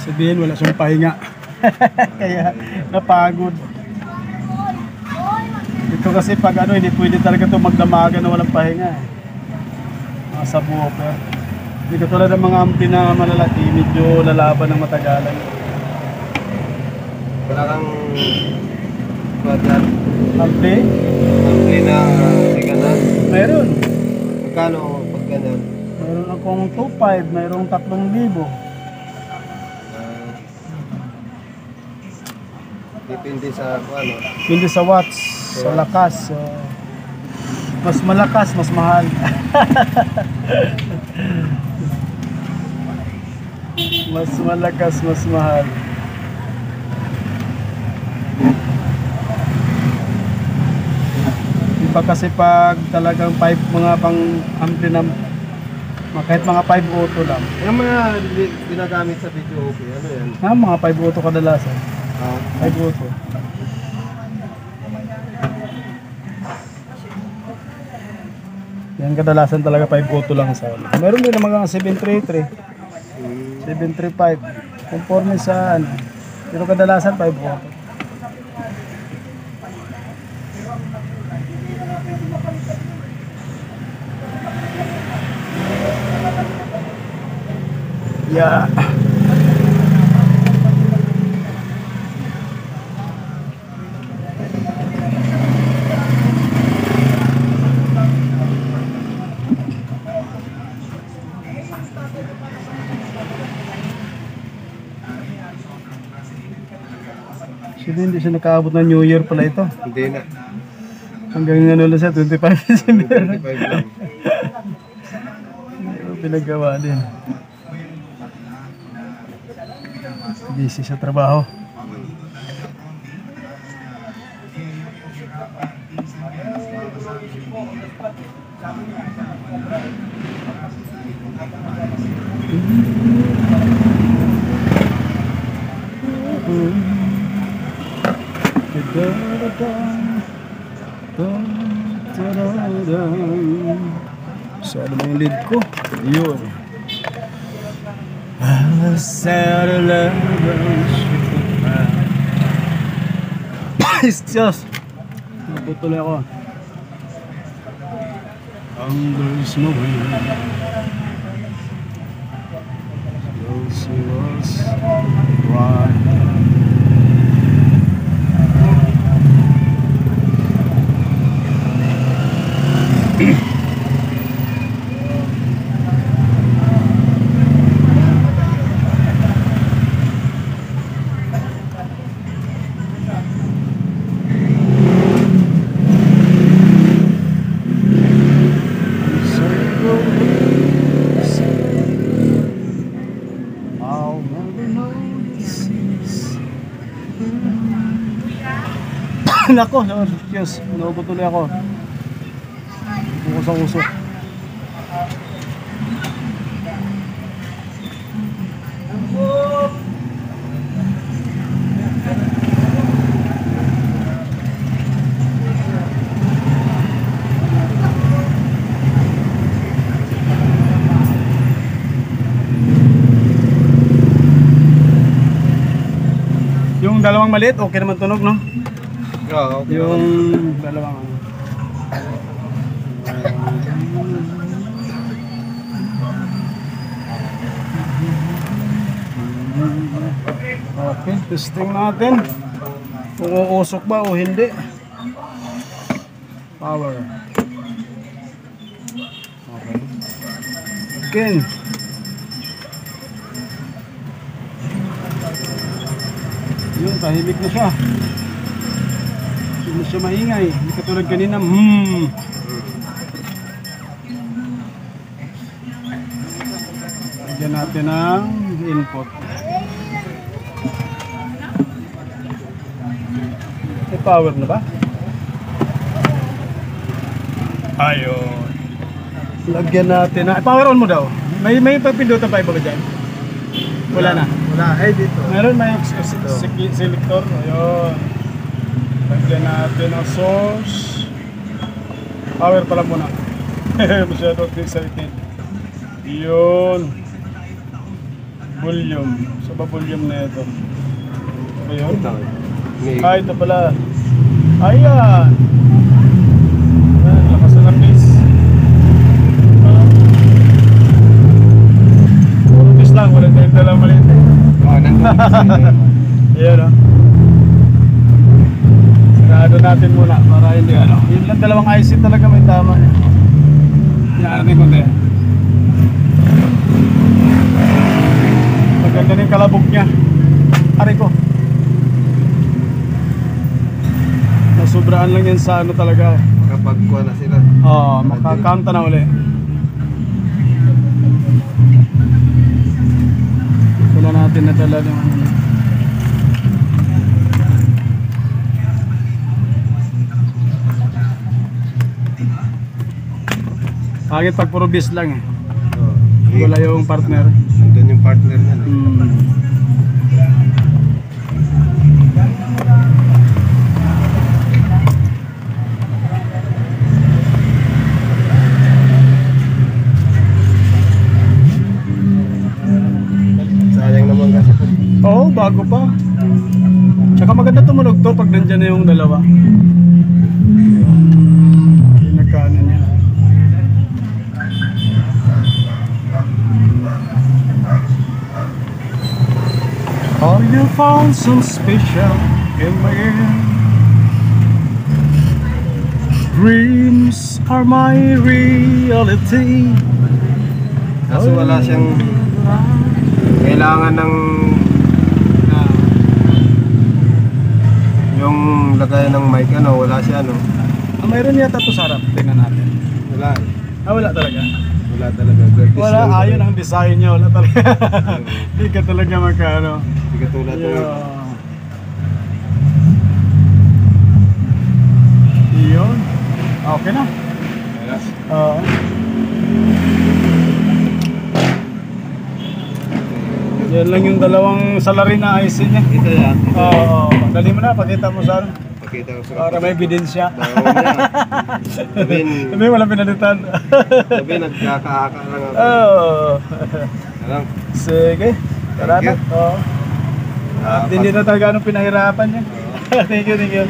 Sabihin wala siyang pahinga. Kaya napagod. Ito kasi pag ano, hindi pwede talaga ito magdamagan na walang pahinga. Mga subwoofer. Hindi katulad ng mga ampli na malalaki, medyo lalaban ng matagalan. Wala kang Ampli? ampli na siganan. Meron. Magkano pag ganyan? Meron akong 2.5, mayroong 3,000. Depende sa ano. Hindi sa watts, sa lakas. Mas malakas, mas mahal. Mas malakas, mas mahal. Iba kasi pag talagang 5 mga pang ampli na kahit mga 5 auto lang. Yung mga ginagamit sa video okay, ano yan? Mga 5 auto kadalasan. 5 auto. Yan kadalasan talaga 5 auto lang sa ano. Meron din mga 733, 735. Conforme sa ano. Pero kadalasan 5 auto. Yeah. Hindi siya nakaabot ng New Year pala ito. Hindi na. Hanggang ano lang siya, 25 December. 25 lang. Pinagawa din. Busy sa trabaho. Masyado na yung lead ko. Yun. Diyos. Naputuloy ako. There's no way. Those who was right. Nako, Diyos, naubo tuloy ako. Bukos ang usok. Yung dalawang maliit, okay naman tunog, no? Oo, okay. Yung dalawang ano. Okay, testing natin kung uusok ba o hindi. Power. Okay. Again. Yun, tahimik na siya. Hindi na siya maingay. Hindi katulad kanina. Lagyan natin ang input. May power na ba? Ayun. Lagyan natin na. Power on mo daw. May pagpindutan pa iba dyan? Wala na. Wala, dito. Meron may selector. Ayun. Lagyan natin ang source. Power pala muna. Masyado excited. Yun. Volume. Sa ba volume na ito? Ito ba yun? Ito. Ah, ito pala. Ayan! Ayan, lakas na ng base. Puro base lang, wala tayong dalang maliit eh. Oo, nandun sa inyo. Ayan o. Sarado natin muna para hindi ano. Yung lang dalawang IC talaga may tama eh. Yan natin kundi. Maganda na yung kalabog niya. Aray ko. Nasubraan lang yan sa ano talaga. Kapag kuha na sila. Oo, makakanta na uli. Wala natin nadala ng ano. Pagit pag puro bis lang eh. Oo. Wala yung partner. Nandun yung partner niya. Sayang naman kasi po. Oo, bago pa. Tsaka maganda tumunog to pag nandyan na yung dalawa. Yung nagkaano niya. Oh, you found some special in my end. Dreams are my reality. Kaso wala siyang kailangan ng yung lagay ng mic ano, wala siya ano. Ah, mayroon yata to sa harap. Tingnan natin. Wala. Ah, wala talaga. Wala talaga. Practice Wala, lang ayun talaga. ang design niya. Wala talaga. Hindi ka talaga magkano. Hindi katulad ng Yun. Okay na. Oo. Yan lang yung dalawang salary na IC niya. Ito yan. Oo. Dali mo na, pakita mo sa ano. Pakita ko sa Para may ebidensya. Sabihin, Sabi walang pinalitan. nagkakaaka lang ako. Oo. Alam, Sige. Tara na. Thank Oo. At hindi na talaga anong pinahirapan niya. Thank you, thank you.